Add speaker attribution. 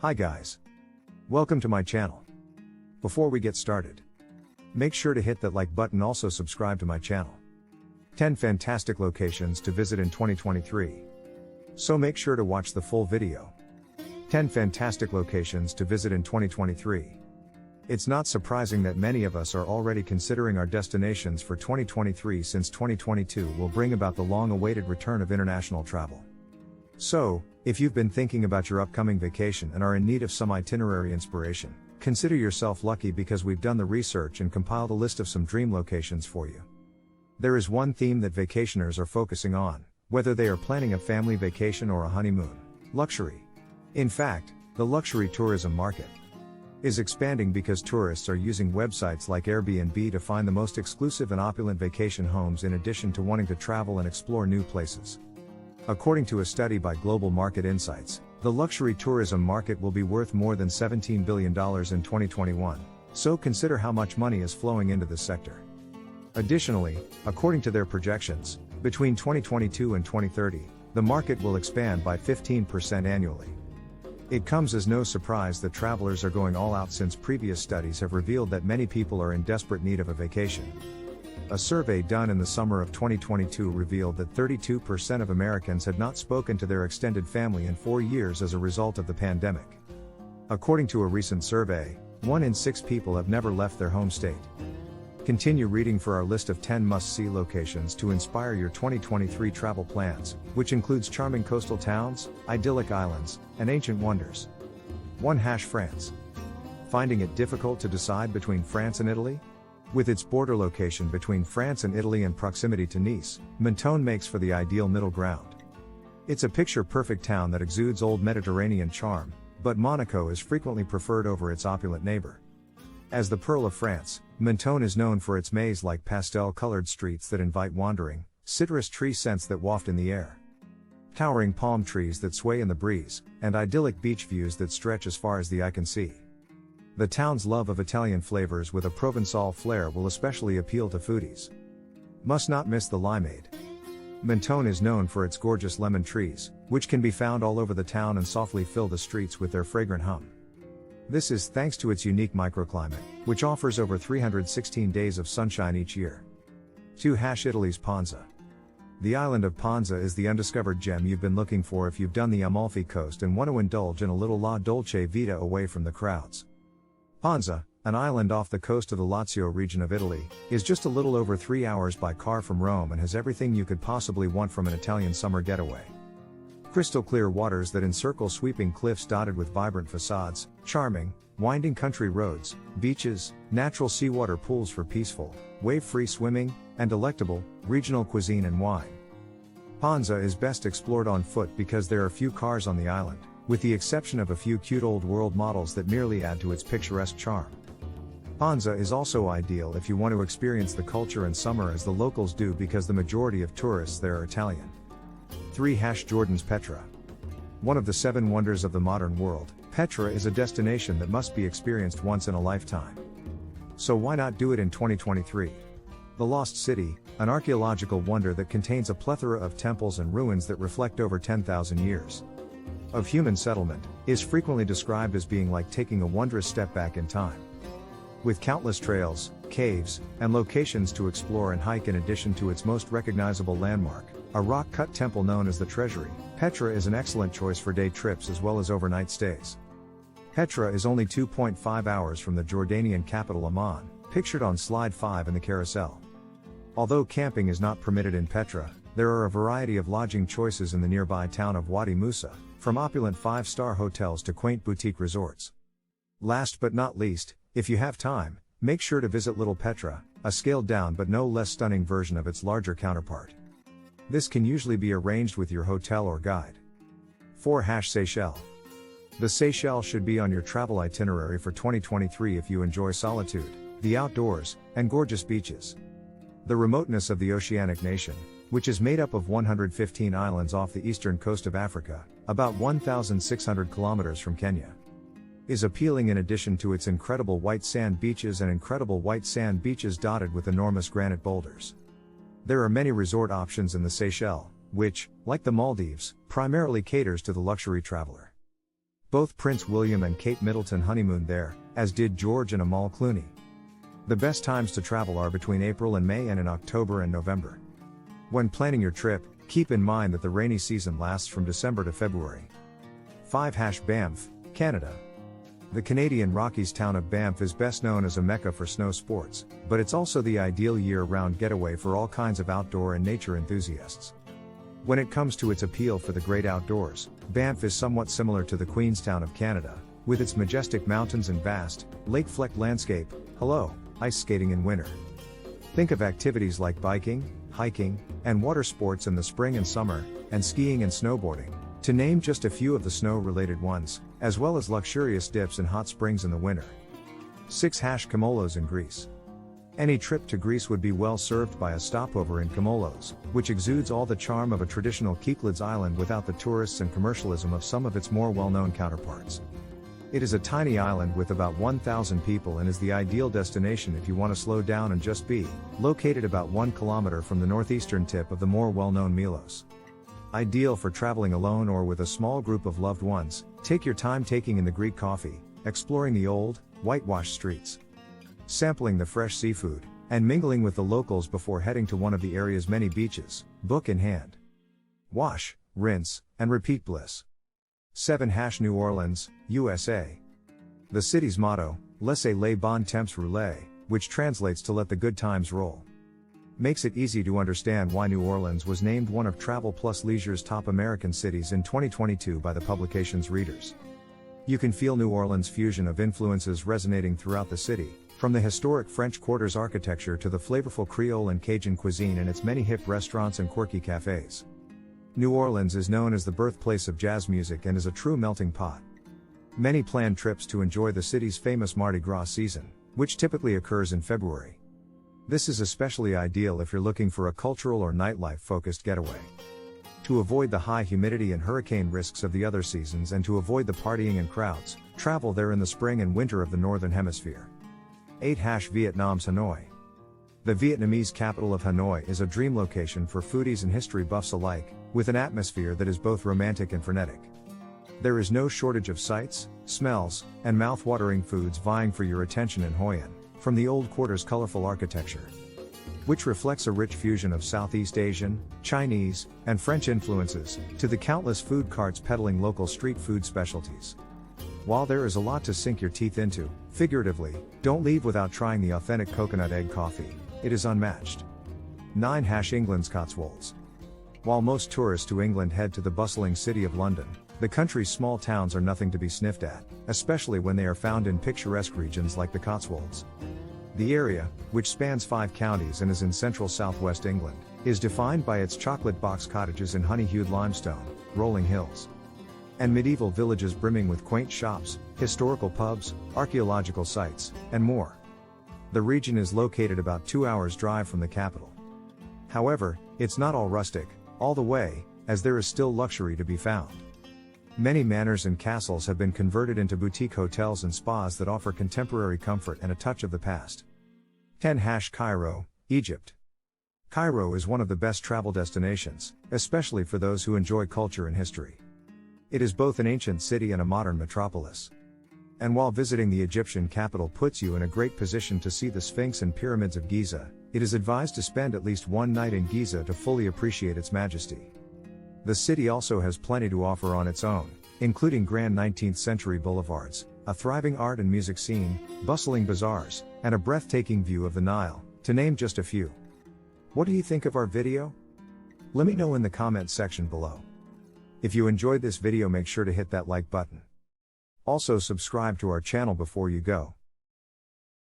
Speaker 1: Hi guys. Welcome to my channel. Before we get started, make sure to hit that like button, also subscribe to my channel. 10 fantastic locations to visit in 2023. So make sure to watch the full video. 10 fantastic locations to visit in 2023. It's not surprising that many of us are already considering our destinations for 2023, since 2022 will bring about the long-awaited return of international travel. So, if you've been thinking about your upcoming vacation and are in need of some itinerary inspiration, consider yourself lucky, because we've done the research and compiled a list of some dream locations for you. There is one theme that vacationers are focusing on, whether they are planning a family vacation or a honeymoon: luxury. In fact, the luxury tourism market is expanding because tourists are using websites like Airbnb to find the most exclusive and opulent vacation homes, in addition to wanting to travel and explore new places. According to a study by Global Market Insights, the luxury tourism market will be worth more than $17 billion in 2021, so consider how much money is flowing into this sector. Additionally, according to their projections, between 2022 and 2030, the market will expand by 15% annually. It comes as no surprise that travelers are going all out, since previous studies have revealed that many people are in desperate need of a vacation. A survey done in the summer of 2022 revealed that 32% of Americans had not spoken to their extended family in 4 years as a result of the pandemic. According to a recent survey, 1 in 6 people have never left their home state. Continue reading for our list of 10 must-see locations to inspire your 2023 travel plans, which includes charming coastal towns, idyllic islands, and ancient wonders. 1. France. Finding it difficult to decide between France and Italy? With its border location between France and Italy and proximity to Nice, Menton makes for the ideal middle ground. It's a picture-perfect town that exudes old Mediterranean charm, but Monaco is frequently preferred over its opulent neighbor. As the Pearl of France, Menton is known for its maze-like pastel-colored streets that invite wandering, citrus tree scents that waft in the air, towering palm trees that sway in the breeze, and idyllic beach views that stretch as far as the eye can see. The town's love of Italian flavors with a Provençal flair will especially appeal to foodies. Must not miss the limeade. Menton is known for its gorgeous lemon trees, which can be found all over the town and softly fill the streets with their fragrant hum. This is thanks to its unique microclimate, which offers over 316 days of sunshine each year. 2. Italy's Ponza. The island of Ponza is the undiscovered gem you've been looking for if you've done the Amalfi Coast and want to indulge in a little La Dolce Vita away from the crowds. Ponza, an island off the coast of the Lazio region of Italy, is just a little over 3 hours by car from Rome and has everything you could possibly want from an Italian summer getaway. Crystal clear waters that encircle sweeping cliffs dotted with vibrant facades, charming, winding country roads, beaches, natural seawater pools for peaceful, wave-free swimming, and delectable, regional cuisine and wine. Ponza is best explored on foot because there are few cars on the island, with the exception of a few cute old world models that merely add to its picturesque charm. Ponza is also ideal if you want to experience the culture and summer as the locals do, because the majority of tourists there are Italian. 3. Jordan's Petra. One of the 7 wonders of the modern world, Petra is a destination that must be experienced once in a lifetime. So why not do it in 2023? The Lost City, an archaeological wonder that contains a plethora of temples and ruins that reflect over 10,000 years of human settlement, is frequently described as being like taking a wondrous step back in time. With countless trails, caves, and locations to explore and hike, in addition to its most recognizable landmark, a rock-cut temple known as the Treasury, Petra is an excellent choice for day trips as well as overnight stays. Petra is only 2.5 hours from the Jordanian capital Amman, pictured on slide 5 in the carousel. Although camping is not permitted in Petra, there are a variety of lodging choices in the nearby town of Wadi Musa, from opulent 5-star hotels to quaint boutique resorts. Last but not least, if you have time, make sure to visit Little Petra, a scaled-down but no less stunning version of its larger counterpart. This can usually be arranged with your hotel or guide. 4. Seychelles. The Seychelles should be on your travel itinerary for 2023 if you enjoy solitude, the outdoors, and gorgeous beaches. The remoteness of the oceanic nation, which is made up of 115 islands off the eastern coast of Africa, about 1,600 kilometers from Kenya, is appealing, in addition to its incredible white sand beaches dotted with enormous granite boulders. There are many resort options in the Seychelles, which, like the Maldives, primarily caters to the luxury traveler. Both Prince William and Kate Middleton honeymooned there, as did George and Amal Clooney. The best times to travel are between April and May and in October and November. When planning your trip, keep in mind that the rainy season lasts from December to February. 5 Banff, Canada. The Canadian Rockies town of Banff is best known as a mecca for snow sports, but it's also the ideal year-round getaway for all kinds of outdoor and nature enthusiasts. When it comes to its appeal for the great outdoors, Banff is somewhat similar to the Queenstown of Canada, with its majestic mountains and vast, lake-flecked landscape. Ice skating in winter. Think of activities like biking, hiking, and water sports in the spring and summer, and skiing and snowboarding, to name just a few of the snow-related ones, as well as luxurious dips and hot springs in the winter. 6 Comolos in Greece. Any trip to Greece would be well served by a stopover in Comolos, which exudes all the charm of a traditional Cyclades island without the tourists and commercialism of some of its more well-known counterparts. It is a tiny island with about 1,000 people and is the ideal destination if you want to slow down and just be, located about 1 kilometer from the northeastern tip of the more well-known Milos. Ideal for traveling alone or with a small group of loved ones. Take your time taking in the Greek coffee, exploring the old, whitewashed streets, sampling the fresh seafood, and mingling with the locals before heading to one of the area's many beaches, book in hand. Wash, rinse, and repeat bliss. 7 New Orleans, USA. The city's motto, Laissez les bons temps rouler, which translates to let the good times roll, makes it easy to understand why New Orleans was named one of Travel Plus Leisure's top American cities in 2022 by the publication's readers. You can feel New Orleans' fusion of influences resonating throughout the city, from the historic French Quarter's architecture to the flavorful Creole and Cajun cuisine and its many hip restaurants and quirky cafes. New Orleans is known as the birthplace of jazz music and is a true melting pot. Many plan trips to enjoy the city's famous Mardi Gras season, which typically occurs in February. This is especially ideal if you're looking for a cultural or nightlife-focused getaway. To avoid the high humidity and hurricane risks of the other seasons and to avoid the partying and crowds, travel there in the spring and winter of the Northern Hemisphere. 8 Vietnam's Hanoi. The Vietnamese capital of Hanoi is a dream location for foodies and history buffs alike, with an atmosphere that is both romantic and frenetic. There is no shortage of sights, smells, and mouth-watering foods vying for your attention in Hoi An, from the old quarter's colorful architecture, which reflects a rich fusion of Southeast Asian, Chinese, and French influences, to the countless food carts peddling local street food specialties. While there is a lot to sink your teeth into, figuratively, don't leave without trying the authentic coconut egg coffee. It is unmatched. 9 England's Cotswolds. While most tourists to England head to the bustling city of London, the country's small towns are nothing to be sniffed at, especially when they are found in picturesque regions like the Cotswolds. The area, which spans 5 counties and is in central southwest England, is defined by its chocolate box cottages in honey-hued limestone, rolling hills, and medieval villages brimming with quaint shops, historical pubs, archaeological sites, and more. The region is located about 2 hours' drive from the capital. However, it's not all rustic, all the way, as there is still luxury to be found. Many manors and castles have been converted into boutique hotels and spas that offer contemporary comfort and a touch of the past. 10 Cairo, Egypt. Cairo is one of the best travel destinations, especially for those who enjoy culture and history. It is both an ancient city and a modern metropolis. And while visiting the Egyptian capital puts you in a great position to see the Sphinx and pyramids of Giza, it is advised to spend at least one night in Giza to fully appreciate its majesty. The city also has plenty to offer on its own, including grand 19th century boulevards, a thriving art and music scene, bustling bazaars, and a breathtaking view of the Nile, to name just a few. What do you think of our video? Let me know in the comments section below. If you enjoyed this video, make sure to hit that like button. Also subscribe to our channel before you go.